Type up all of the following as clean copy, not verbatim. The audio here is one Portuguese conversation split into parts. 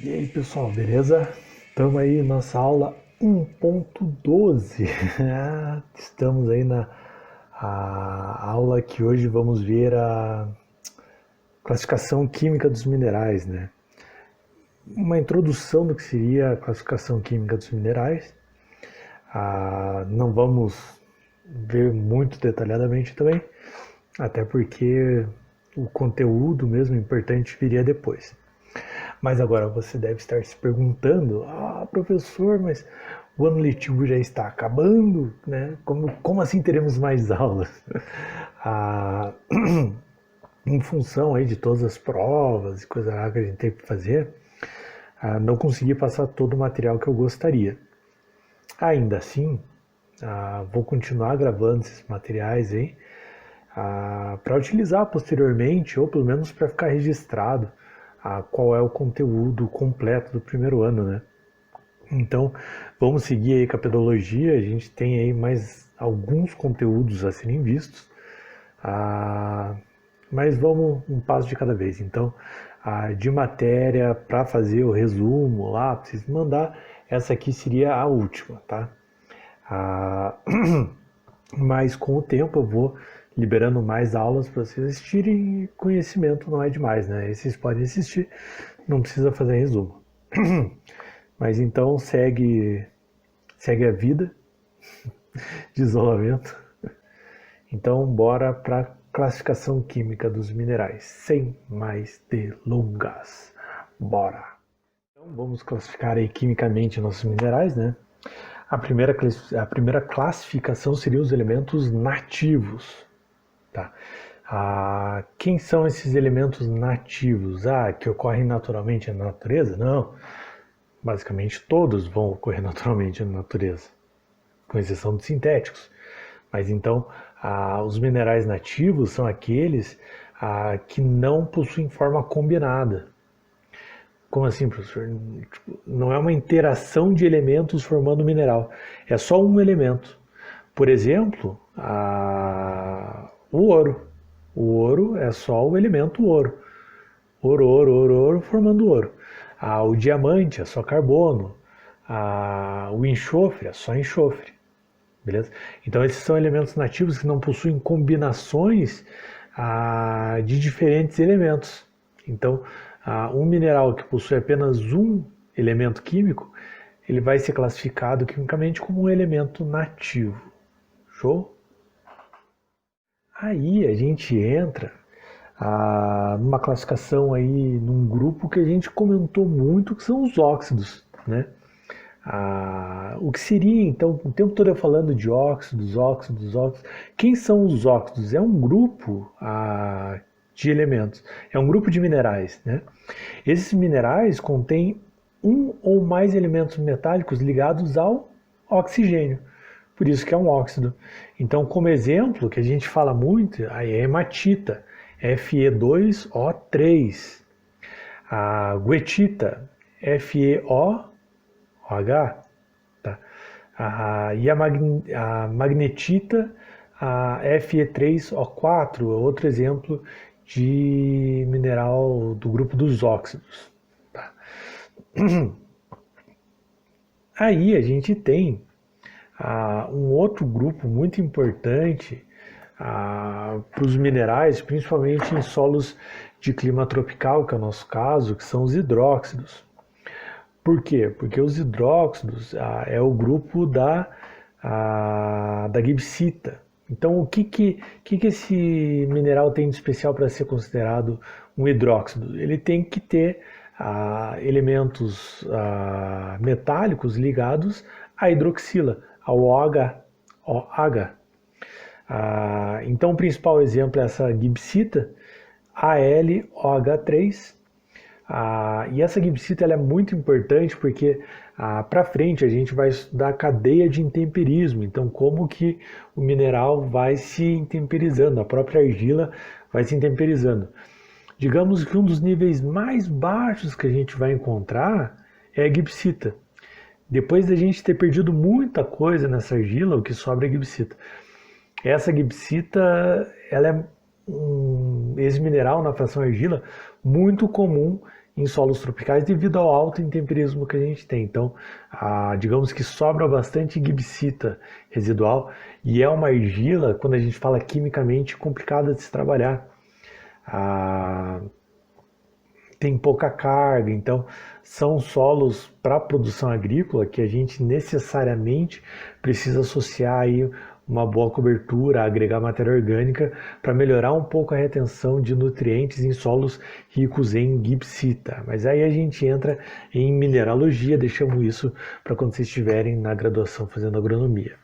E aí pessoal, beleza? Estamos aí nossa aula 1.12. Estamos aí na aula que hoje vamos ver a classificação química dos minerais, né? Uma introdução do que seria a classificação química dos minerais. Não vamos ver muito detalhadamente também, até porque o conteúdo mesmo importante viria depois. Mas agora você deve estar se perguntando: professor, mas o ano letivo já está acabando, né? Como assim teremos mais aulas? Ah, em função aí de todas as provas e coisa lá que a gente tem que fazer, não consegui passar todo o material que eu gostaria. Ainda assim, vou continuar gravando esses materiais aí para utilizar posteriormente, ou pelo menos para ficar registrado qual é o conteúdo completo do primeiro ano, né? Então, vamos seguir aí com a pedologia, a gente tem aí mais alguns conteúdos a serem vistos, mas vamos um passo de cada vez. Então, de matéria, para fazer o resumo lá, para vocês mandar, essa aqui seria a última, tá? Mas com o tempo eu vou liberando mais aulas para vocês assistirem, e conhecimento não é demais, né? E vocês podem assistir, não precisa fazer resumo. Mas então segue a vida de isolamento. Então bora para classificação química dos minerais, sem mais delongas. Bora! Então vamos classificar aí quimicamente nossos minerais, né? A primeira classificação seria os elementos nativos. Tá? Quem são esses elementos nativos? Que ocorrem naturalmente na natureza? Não. Basicamente todos vão ocorrer naturalmente na natureza, com exceção dos sintéticos. Mas então, os minerais nativos são aqueles que não possuem forma combinada. Como assim, professor? Não é uma interação de elementos formando mineral, é só um elemento. Por exemplo, o ouro. O ouro é só o elemento ouro. Ouro, ouro, ouro, ouro, formando ouro. O diamante é só carbono. O enxofre é só enxofre. Beleza? Então esses são elementos nativos que não possuem combinações de diferentes elementos. Então, um mineral que possui apenas um elemento químico, ele vai ser classificado quimicamente como um elemento nativo. Show? Aí a gente entra numa classificação aí, num grupo que a gente comentou muito, que são os óxidos, né? O que seria, então, o tempo todo eu falando de óxidos, óxidos, óxidos. Quem são os óxidos? É um grupo de elementos, é um grupo de minerais, né? Esses minerais contêm um ou mais elementos metálicos ligados ao oxigênio. Por isso que é um óxido. Então, como exemplo, que a gente fala muito, a hematita, Fe2O3. A guetita, FeOH. Tá? E a magnetita, a Fe3O4, outro exemplo de mineral do grupo dos óxidos. Tá? Aí a gente tem um outro grupo muito importante para os minerais, principalmente em solos de clima tropical, que é o nosso caso, que são os hidróxidos. Por quê? Porque os hidróxidos é o grupo da gibsita. Então, o que esse mineral tem de especial para ser considerado um hidróxido? Ele tem que ter elementos metálicos ligados à hidroxila, ao OH. Então, o principal exemplo é essa gibsita, AlOH3. E essa gibsita ela é muito importante porque para frente a gente vai estudar a cadeia de intemperismo. Então, como que o mineral vai se intemperizando, a própria argila vai se intemperizando. Digamos que um dos níveis mais baixos que a gente vai encontrar é a gibsita. Depois da gente ter perdido muita coisa nessa argila, o que sobra é a gibsita. Essa gibsita ela é esse mineral na fração argila muito comum em solos tropicais devido ao alto intemperismo que a gente tem. Então, digamos que sobra bastante gibsita residual e é uma argila, quando a gente fala quimicamente, complicada de se trabalhar. Tem pouca carga, então são solos para produção agrícola que a gente necessariamente precisa associar aí uma boa cobertura, agregar matéria orgânica para melhorar um pouco a retenção de nutrientes em solos ricos em gibsita. Mas aí a gente entra em mineralogia, deixamos isso para quando vocês estiverem na graduação fazendo agronomia.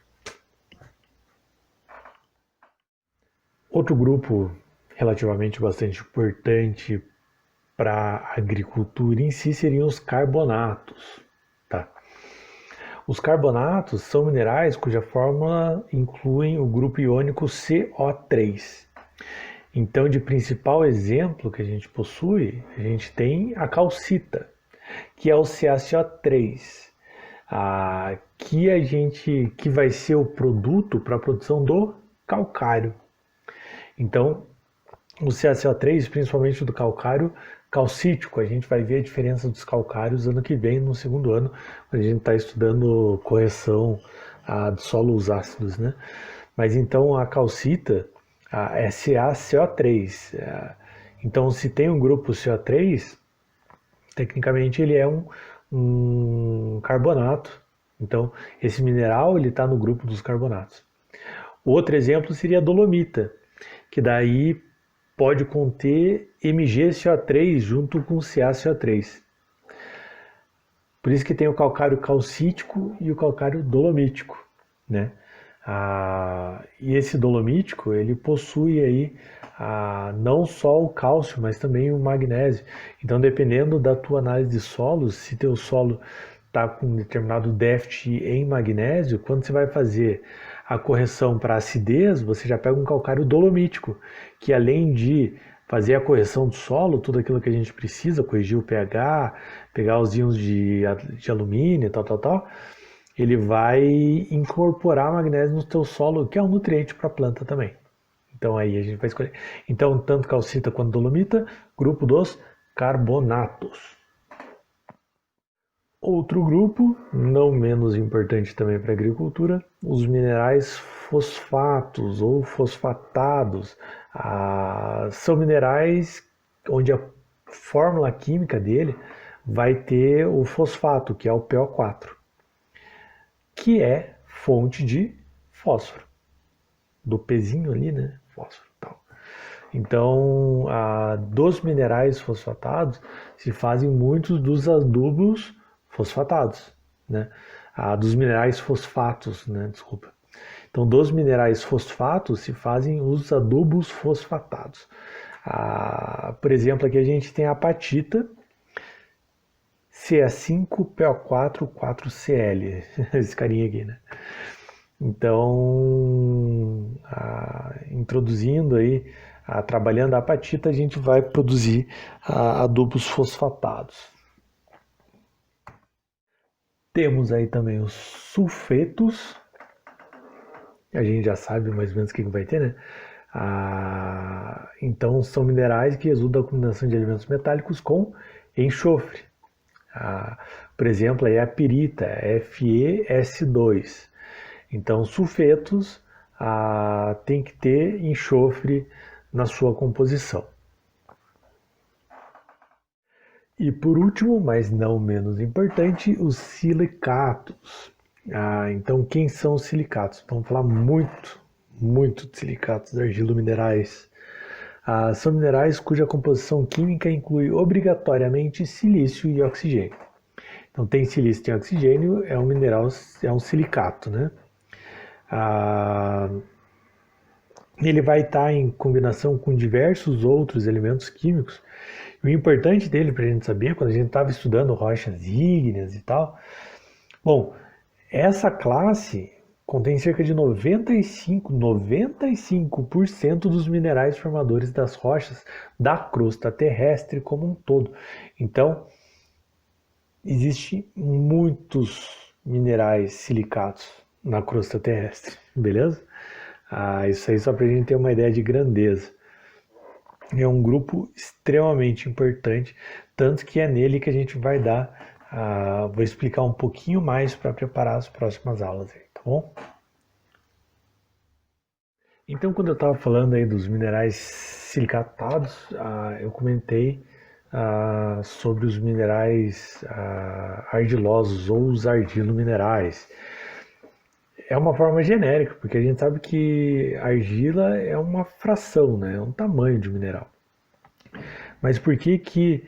Outro grupo relativamente bastante importante para a agricultura em si seriam os carbonatos. Tá? Os carbonatos são minerais cuja fórmula inclui o grupo iônico CO3. Então, de principal exemplo que a gente possui, a gente tem a calcita, que é o CaCO3, que vai ser o produto para a produção do calcário. Então, o CaCO3, principalmente do calcário calcítico, a gente vai ver a diferença dos calcários ano que vem, no segundo ano, quando a gente está estudando correção de solos ácidos, né? Mas então a calcita é CaCO3. Então, se tem um grupo CO3, tecnicamente ele é um carbonato. Então, esse mineral ele está no grupo dos carbonatos. Outro exemplo seria a dolomita, que daí pode conter MgCO3 junto com CaCO3. Por isso que tem o calcário calcítico e o calcário dolomítico, né? E esse dolomítico, ele possui aí não só o cálcio, mas também o magnésio. Então, dependendo da tua análise de solos, se teu solo está com um determinado déficit em magnésio, quando você vai fazer a correção para acidez, você já pega um calcário dolomítico, que além de fazer a correção do solo, tudo aquilo que a gente precisa, corrigir o pH, pegar os íons de alumínio, tal, ele vai incorporar magnésio no teu solo, que é um nutriente para a planta também. Então aí a gente vai escolher. Então, tanto calcita quanto dolomita, grupo dos carbonatos. Outro grupo, não menos importante também para a agricultura, os minerais fosfatos ou fosfatados. São minerais onde a fórmula química dele vai ter o fosfato, que é o PO4, que é fonte de fósforo. Do pezinho ali, né? Fósforo. Tal. Então, dos minerais fosfatados se fazem muitos dos adubos fosfatados, né? Dos minerais fosfatos, né? Desculpa. Então, dos minerais fosfatos se fazem os adubos fosfatados. Por exemplo, aqui a gente tem a apatita, Ca5PO4 4Cl, esse carinha aqui, né? Então, introduzindo aí, trabalhando a apatita, a gente vai produzir adubos fosfatados. Temos aí também os sulfetos, a gente já sabe mais ou menos o que vai ter, né? Então, são minerais que resultam da combinação de elementos metálicos com enxofre. Por exemplo, aí a pirita, FeS2. Então, sulfetos tem que ter enxofre na sua composição. E por último, mas não menos importante, os silicatos. Então, quem são os silicatos? Vamos falar muito de silicatos argilominerais. São minerais cuja composição química inclui obrigatoriamente silício e oxigênio. Então, tem silício e oxigênio, é um mineral, é um silicato, né? Ele vai estar em combinação com diversos outros elementos químicos. E o importante dele, para a gente saber, quando a gente estava estudando rochas ígneas e tal, bom, essa classe contém cerca de 95% dos minerais formadores das rochas da crosta terrestre como um todo. Então, existem muitos minerais silicatos na crosta terrestre, beleza? Isso aí só para a gente ter uma ideia de grandeza. É um grupo extremamente importante, tanto que é nele que a gente vai vou explicar um pouquinho mais para preparar as próximas aulas aí, tá bom? Então, quando eu estava falando aí dos minerais silicatados, eu comentei sobre os minerais argilosos ou os argilominerais. É uma forma genérica, porque a gente sabe que argila é uma fração, né? É um tamanho de mineral. Mas por que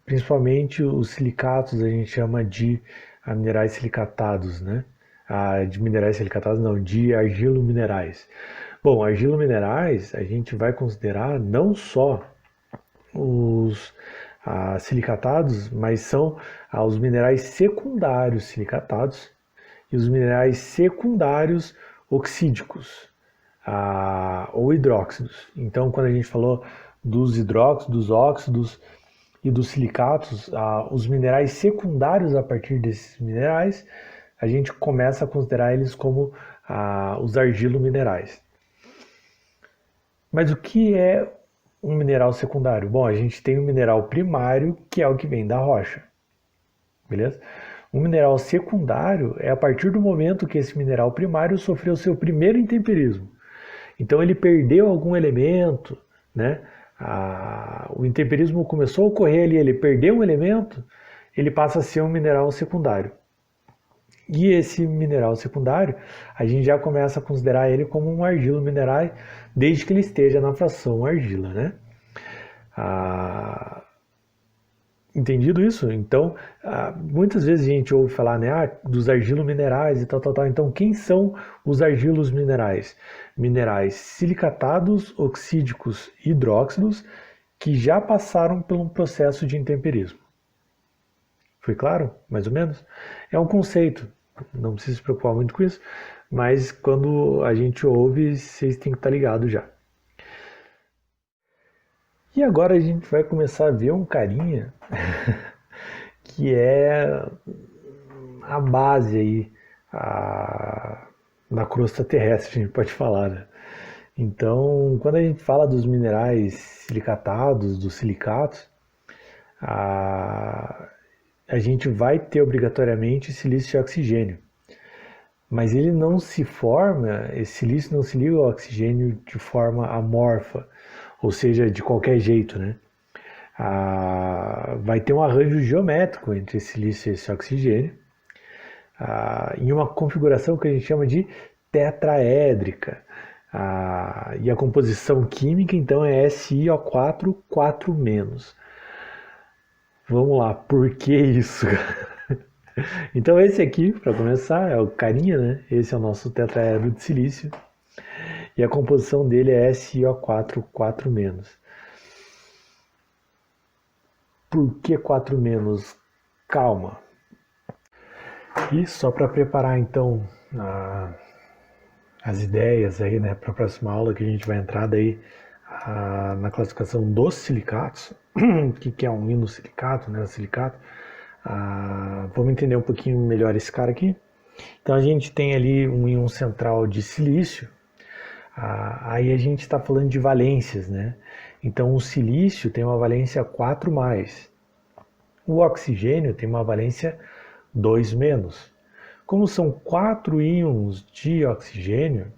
principalmente os silicatos a gente chama de minerais silicatados, né? De minerais silicatados não, de argilominerais. Bom, argilominerais a gente vai considerar não só os silicatados, mas são os minerais secundários silicatados e os minerais secundários oxídicos ou hidróxidos. Então, quando a gente falou dos hidróxidos, dos óxidos e dos silicatos, os minerais secundários a partir desses minerais, a gente começa a considerar eles como os argilominerais. Mas o que é um mineral secundário? Bom, a gente tem o mineral primário, que é o que vem da rocha. Beleza? Um mineral secundário é a partir do momento que esse mineral primário sofreu seu primeiro intemperismo. Então ele perdeu algum elemento, né? O intemperismo começou a ocorrer ali, ele perdeu um elemento, ele passa a ser um mineral secundário. E esse mineral secundário, a gente já começa a considerar ele como um argilomineral, desde que ele esteja na fração argila, né? Entendido isso? Então, muitas vezes a gente ouve falar, né, dos argilominerais e tal. Então, quem são os argilos minerais? Minerais silicatados, oxídicos, hidróxidos, que já passaram por um processo de intemperismo. Foi claro? Mais ou menos? É um conceito, não precisa se preocupar muito com isso, mas quando a gente ouve, vocês têm que estar ligados já. E agora a gente vai começar a ver um carinha que é a base aí da crosta terrestre, a gente pode falar, né? Então, quando a gente fala dos minerais silicatados, dos silicatos, a gente vai ter obrigatoriamente silício e oxigênio. Mas ele não se forma, esse silício não se liga ao oxigênio de forma amorfa, ou seja, de qualquer jeito, né? Vai ter um arranjo geométrico entre esse silício e esse oxigênio, em uma configuração que a gente chama de tetraédrica. E a composição química, então, é SiO4 4-. Vamos lá, por que isso? Então esse aqui, para começar, é o carinha, né? Esse é o nosso tetraedro de silício. E a composição dele é SiO4 4-. Por que 4-? Calma. E só para preparar então as ideias aí, né, para a próxima aula que a gente vai entrar daí na classificação dos silicatos, que é um inosilicato, né, silicato. Vamos entender um pouquinho melhor esse cara aqui. Então a gente tem ali um íon central de silício. Aí a gente está falando de valências, né? Então o silício tem uma valência 4+. O oxigênio tem uma valência 2-. Como são 4 íons de oxigênio,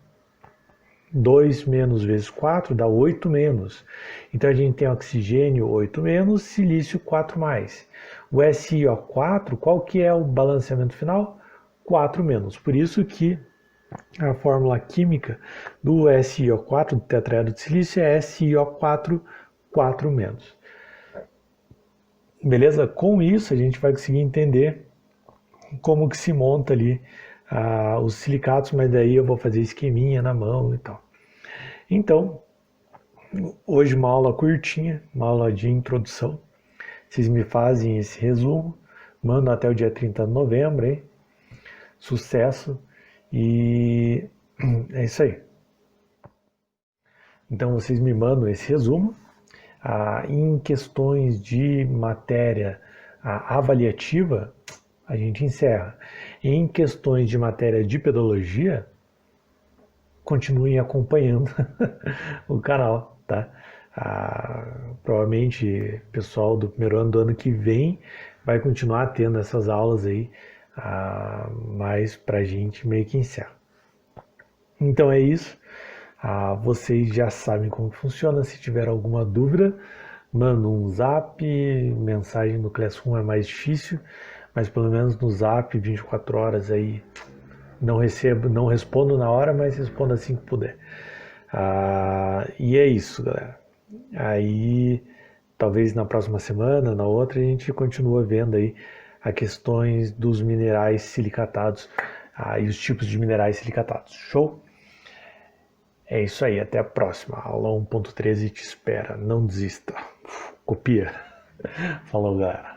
2 menos vezes 4 dá 8-. Então a gente tem oxigênio 8-, silício 4+. O SiO4, qual que é o balanceamento final? 4-. Por isso que a fórmula química do SiO4, do tetraedro de silício, é SiO4 4-. Beleza? Com isso a gente vai conseguir entender como que se monta ali os silicatos, mas daí eu vou fazer esqueminha na mão e tal. Então, hoje uma aula curtinha, uma aula de introdução. Vocês me fazem esse resumo, mandam até o dia 30 de novembro, hein? Sucesso e é isso aí. Então vocês me mandam esse resumo. Em questões de matéria avaliativa, a gente encerra. Em questões de matéria de pedologia, continuem acompanhando o canal, tá? Provavelmente o pessoal do primeiro ano do ano que vem vai continuar tendo essas aulas aí, mas pra gente meio que encerra. Então é isso. Vocês já sabem como funciona. Se tiver alguma dúvida, manda um zap. Mensagem no Classroom é mais difícil, mas pelo menos no zap 24 horas aí não recebo, não respondo na hora, mas respondo assim que puder. E é isso, galera. Aí talvez na próxima semana, na outra, a gente continua vendo aí as questões dos minerais silicatados e os tipos de minerais silicatados. Show? É isso aí, até a próxima. Aula 1.13 te espera. Não desista. Copia. Falou, galera.